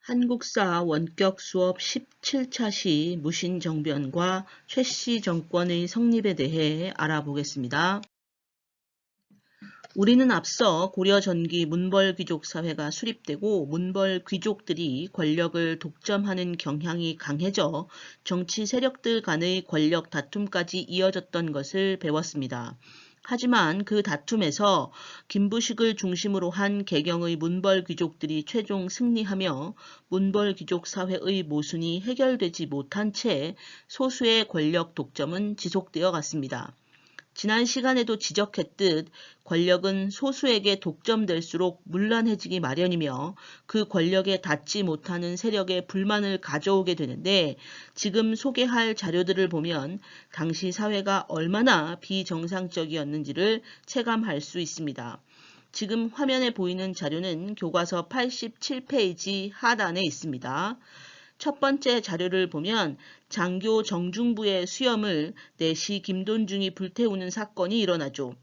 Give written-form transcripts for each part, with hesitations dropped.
한국사 원격 수업 17차 시 무신정변과 최씨 정권의 성립에 대해 알아보겠습니다. 우리는 앞서 고려 전기 문벌귀족 사회가 수립되고 문벌 귀족들이 권력을 독점하는 경향이 강해져 정치 세력들 간의 권력 다툼까지 이어졌던 것을 배웠습니다. 하지만 그 다툼에서 김부식을 중심으로 한 개경의 문벌 귀족들이 최종 승리하며 문벌 귀족 사회의 모순이 해결되지 못한 채 소수의 권력 독점은 지속되어 갔습니다. 지난 시간에도 지적했듯 권력은 소수에게 독점될수록 문란해지기 마련이며 그 권력에 닿지 못하는 세력의 불만을 가져오게 되는데, 지금 소개할 자료들을 보면 당시 사회가 얼마나 비정상적이었는지를 체감할 수 있습니다. 지금 화면에 보이는 자료는 교과서 87페이지 하단에 있습니다. 첫 번째 자료를 보면 장교 정중부의 수염을 내시 김돈중이 불태우는 사건이 일어나죠.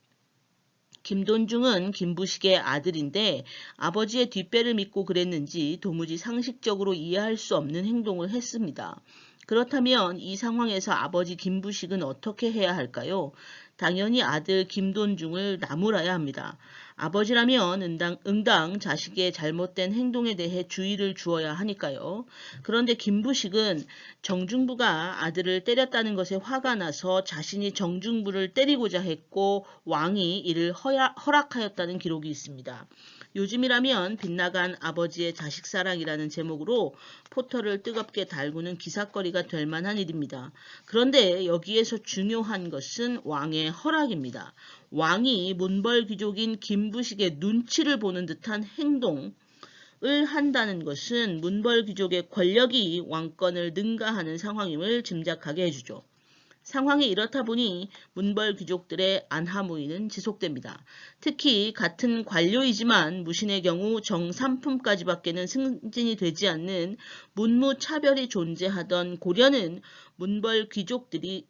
김돈중은 김부식의 아들인데 아버지의 뒷배를 믿고 그랬는지 도무지 상식적으로 이해할 수 없는 행동을 했습니다. 그렇다면 이 상황에서 아버지 김부식은 어떻게 해야 할까요? 당연히 아들 김돈중을 나무라야 합니다. 아버지라면 응당 자식의 잘못된 행동에 대해 주의를 주어야 하니까요. 그런데 김부식은 정중부가 아들을 때렸다는 것에 화가 나서 자신이 정중부를 때리고자 했고 왕이 이를 허락하였다는 기록이 있습니다. 요즘이라면 빗나간 아버지의 자식사랑이라는 제목으로 포털을 뜨겁게 달구는 기사거리가 될 만한 일입니다. 그런데 여기에서 중요한 것은 왕의 허락입니다. 왕이 문벌 귀족인 김부식의 눈치를 보는 듯한 행동을 한다는 것은 문벌 귀족의 권력이 왕권을 능가하는 상황임을 짐작하게 해주죠. 상황이 이렇다 보니 문벌 귀족들의 안하무인은 지속됩니다. 특히 같은 관료이지만 무신의 경우 정삼품까지밖에는 승진이 되지 않는 문무차별이 존재하던 고려는 문벌 귀족들의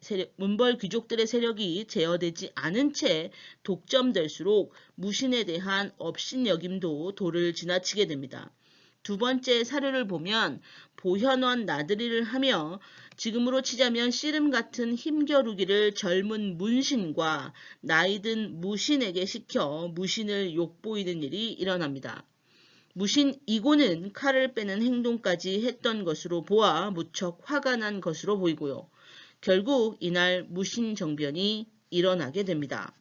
세력이 제어되지 않은 채 독점될수록 무신에 대한 업신여김도 도를 지나치게 됩니다. 두 번째 사료를 보면 보현원 나들이를 하며 지금으로 치자면 씨름 같은 힘겨루기를 젊은 문신과 나이든 무신에게 시켜 무신을 욕보이는 일이 일어납니다. 무신 이고는 칼을 빼는 행동까지 했던 것으로 보아 무척 화가 난 것으로 보이고요. 결국 이날 무신정변이 일어나게 됩니다.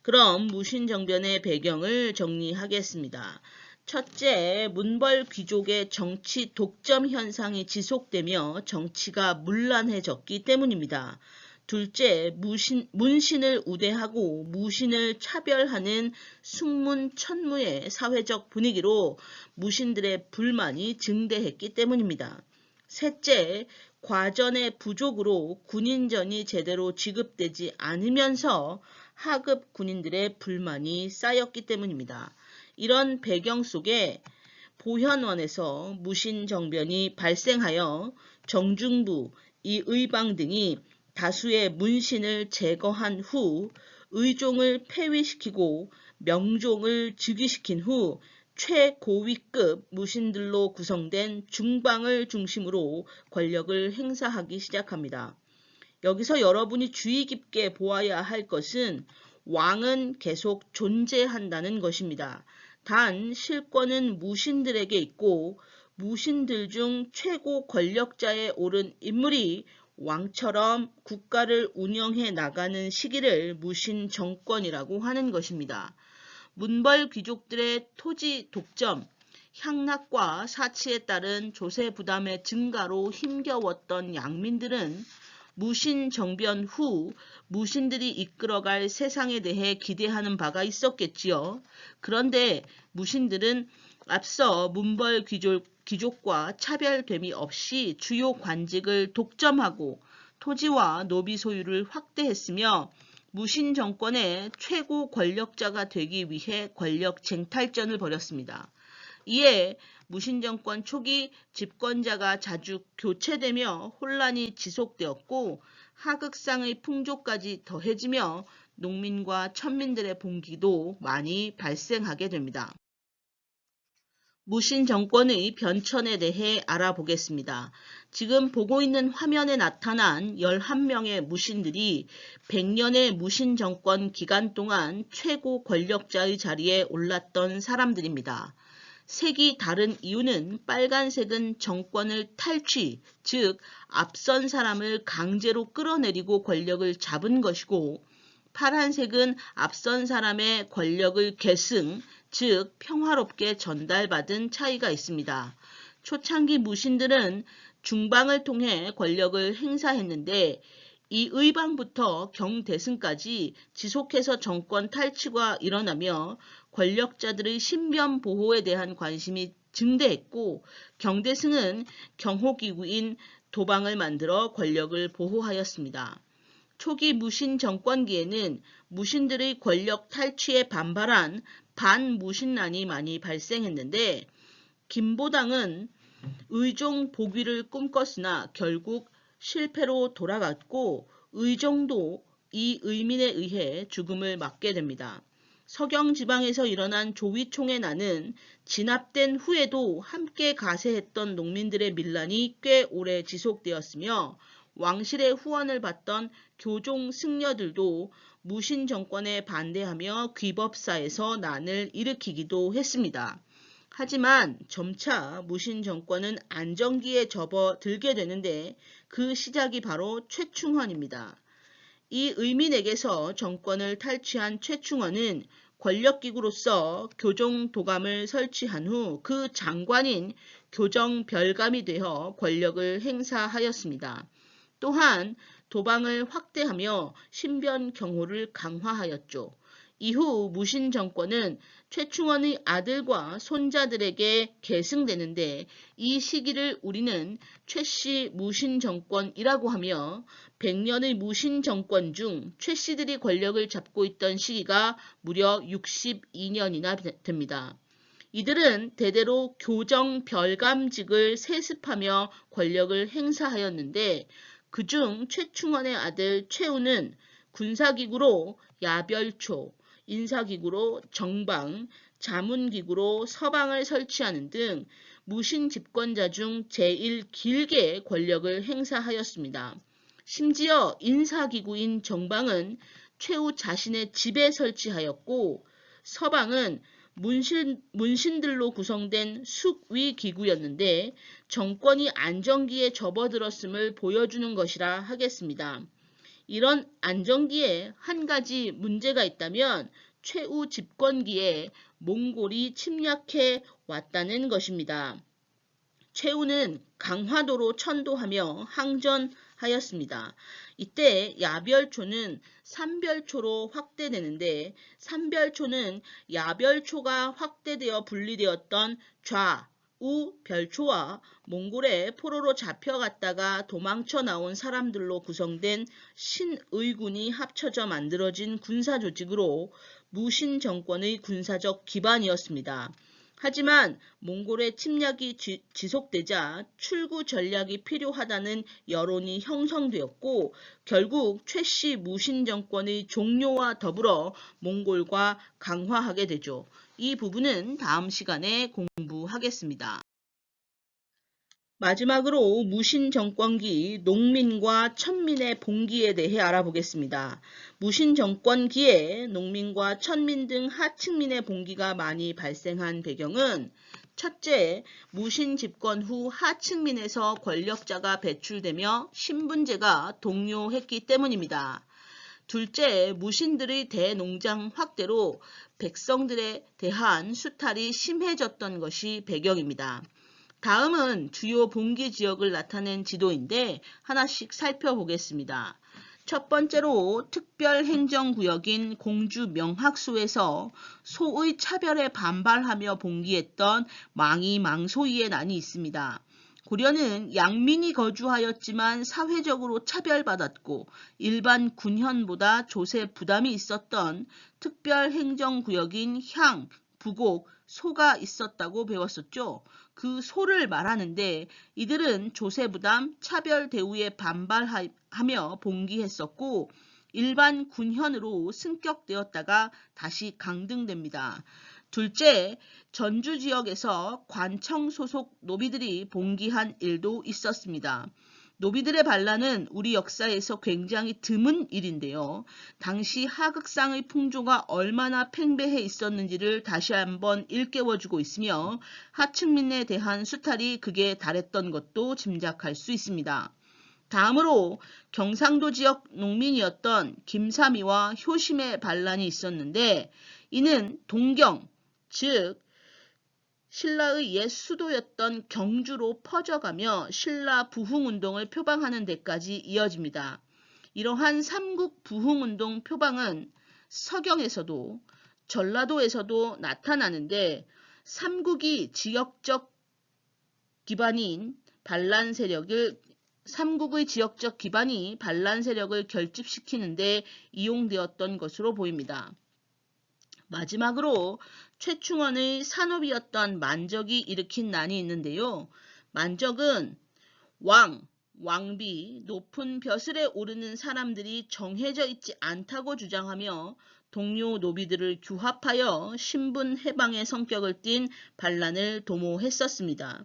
그럼 무신정변의 배경을 정리하겠습니다. 첫째, 문벌 귀족의 정치 독점 현상이 지속되며 정치가 문란해졌기 때문입니다. 둘째, 문신을 우대하고 무신을 차별하는 숙문천무의 사회적 분위기로 무신들의 불만이 증대했기 때문입니다. 셋째, 과전의 부족으로 군인전이 제대로 지급되지 않으면서 하급 군인들의 불만이 쌓였기 때문입니다. 이런 배경 속에 보현원에서 무신정변이 발생하여 정중부, 이의방 등이 다수의 문신을 제거한 후 의종을 폐위시키고 명종을 즉위시킨 후 최고위급 무신들로 구성된 중방을 중심으로 권력을 행사하기 시작합니다. 여기서 여러분이 주의 깊게 보아야 할 것은 왕은 계속 존재한다는 것입니다. 단 실권은 무신들에게 있고 무신들 중 최고 권력자에 오른 인물이 왕처럼 국가를 운영해 나가는 시기를 무신 정권이라고 하는 것입니다. 문벌 귀족들의 토지 독점, 향락과 사치에 따른 조세 부담의 증가로 힘겨웠던 양민들은 무신 정변 후 무신들이 이끌어갈 세상에 대해 기대하는 바가 있었겠지요. 그런데 무신들은 앞서 문벌 귀족과 차별됨이 없이 주요 관직을 독점하고 토지와 노비 소유를 확대했으며 무신 정권의 최고 권력자가 되기 위해 권력 쟁탈전을 벌였습니다. 이에 무신정권 초기 집권자가 자주 교체되며 혼란이 지속되었고 하극상의 풍조까지 더해지며 농민과 천민들의 봉기도 많이 발생하게 됩니다. 무신 정권의 변천에 대해 알아보겠습니다. 지금 보고 있는 화면에 나타난 11명의 무신들이 100년의 무신 정권 기간 동안 최고 권력자의 자리에 올랐던 사람들입니다. 색이 다른 이유는 빨간색은 정권을 탈취, 즉 앞선 사람을 강제로 끌어내리고 권력을 잡은 것이고, 파란색은 앞선 사람의 권력을 계승, 즉 평화롭게 전달받은 차이가 있습니다. 초창기 무신들은 중방을 통해 권력을 행사했는데 이 의방부터 경대승까지 지속해서 정권 탈취가 일어나며 권력자들의 신변 보호에 대한 관심이 증대했고, 경대승은 경호기구인 도방을 만들어 권력을 보호하였습니다. 초기 무신 정권기에는 무신들의 권력 탈취에 반발한 반무신란이 많이 발생했는데, 김보당은 의종 복위를 꿈꿨으나 결국 실패로 돌아갔고, 의종도 이 의민에 의해 죽음을 맞게 됩니다. 서경지방에서 일어난 조위총의 난은 진압된 후에도 함께 가세했던 농민들의 밀란이 꽤 오래 지속되었으며, 왕실의 후원을 받던 교종 승려들도 무신 정권에 반대하며 귀법사에서 난을 일으키기도 했습니다. 하지만 점차 무신 정권은 안정기에 접어들게 되는데 그 시작이 바로 최충헌입니다. 이 의민에게서 정권을 탈취한 최충헌은 권력기구로서 교정도감을 설치한 후 그 장관인 교정별감이 되어 권력을 행사하였습니다. 또한 도방을 확대하며 신변 경호를 강화하였죠. 이후 무신 정권은 최충헌의 아들과 손자들에게 계승되는데, 이 시기를 우리는 최씨 무신 정권이라고 하며, 100년의 무신 정권 중 최씨들이 권력을 잡고 있던 시기가 무려 62년이나 됩니다. 이들은 대대로 교정별감직을 세습하며 권력을 행사하였는데, 그중 최충헌의 아들 최우는 군사기구로 야별초, 인사기구로 정방, 자문기구로 서방을 설치하는 등 무신 집권자 중 제일 길게 권력을 행사하였습니다. 심지어 인사기구인 정방은 최우 자신의 집에 설치하였고, 서방은 문신들로 구성된 숙위기구였는데 정권이 안정기에 접어들었음을 보여주는 것이라 하겠습니다. 이런 안정기에 한 가지 문제가 있다면 최우 집권기에 몽골이 침략해 왔다는 것입니다. 최우는 강화도로 천도하며 항전하였습니다. 이때 야별초는 삼별초로 확대되는데, 삼별초는 야별초가 확대되어 분리되었던 좌우 별초와 몽골의 포로로 잡혀갔다가 도망쳐 나온 사람들로 구성된 신의군이 합쳐져 만들어진 군사조직으로 무신 정권의 군사적 기반이었습니다. 하지만 몽골의 침략이 지속되자 출구 전략이 필요하다는 여론이 형성되었고, 결국 최씨 무신 정권의 종료와 더불어 몽골과 강화하게 되죠. 이 부분은 다음 시간에 공부하겠습니다. 마지막으로 무신 정권기 농민과 천민의 봉기에 대해 알아보겠습니다. 무신 정권기에 농민과 천민 등 하층민의 봉기가 많이 발생한 배경은, 첫째, 무신 집권 후 하층민에서 권력자가 배출되며 신분제가 동요했기 때문입니다. 둘째, 무신들의 대농장 확대로 백성들에 대한 수탈이 심해졌던 것이 배경입니다. 다음은 주요 봉기 지역을 나타낸 지도인데 하나씩 살펴보겠습니다. 첫 번째로 특별행정구역인 공주 명학소에서 소의 차별에 반발하며 봉기했던 망이 망소이의 난이 있습니다. 고려는 양민이 거주하였지만 사회적으로 차별받았고 일반 군현보다 조세 부담이 있었던 특별행정구역인 향, 부곡, 소가 있었다고 배웠었죠. 그 소를 말하는데 이들은 조세 부담, 차별 대우에 반발하며 봉기했었고 일반 군현으로 승격되었다가 다시 강등됩니다. 둘째, 전주 지역에서 관청 소속 노비들이 봉기한 일도 있었습니다. 노비들의 반란은 우리 역사에서 굉장히 드문 일인데요. 당시 하극상의 풍조가 얼마나 팽배해 있었는지를 다시 한번 일깨워주고 있으며 하층민에 대한 수탈이 극에 달했던 것도 짐작할 수 있습니다. 다음으로 경상도 지역 농민이었던 김삼이와 효심의 반란이 있었는데 이는 동경, 즉 신라의 옛 수도였던 경주로 퍼져가며 신라 부흥운동을 표방하는 데까지 이어집니다. 이러한 삼국 부흥운동 표방은 서경에서도 전라도에서도 나타나는데 삼국의 지역적 기반이 반란 세력을 결집시키는 데 이용되었던 것으로 보입니다. 마지막으로 최충원의 산업이었던 만적이 일으킨 난이 있는데요. 만적은 왕비, 높은 벼슬에 오르는 사람들이 정해져 있지 않다고 주장하며 동료 노비들을 규합하여 신분 해방의 성격을 띤 반란을 도모했었습니다.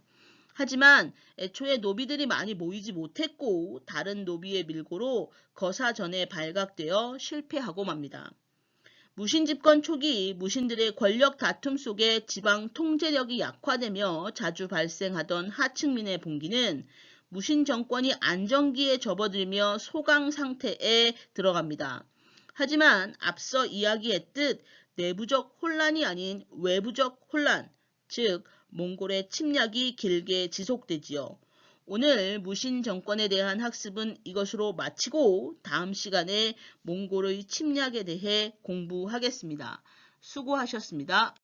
하지만 애초에 노비들이 많이 모이지 못했고 다른 노비의 밀고로 거사전에 발각되어 실패하고 맙니다. 무신집권 초기 무신들의 권력 다툼 속에 지방 통제력이 약화되며 자주 발생하던 하층민의 봉기는 무신 정권이 안정기에 접어들며 소강 상태에 들어갑니다. 하지만 앞서 이야기했듯 내부적 혼란이 아닌 외부적 혼란, 즉 몽골의 침략이 길게 지속되지요. 오늘 무신 정권에 대한 학습은 이것으로 마치고 다음 시간에 몽골의 침략에 대해 공부하겠습니다. 수고하셨습니다.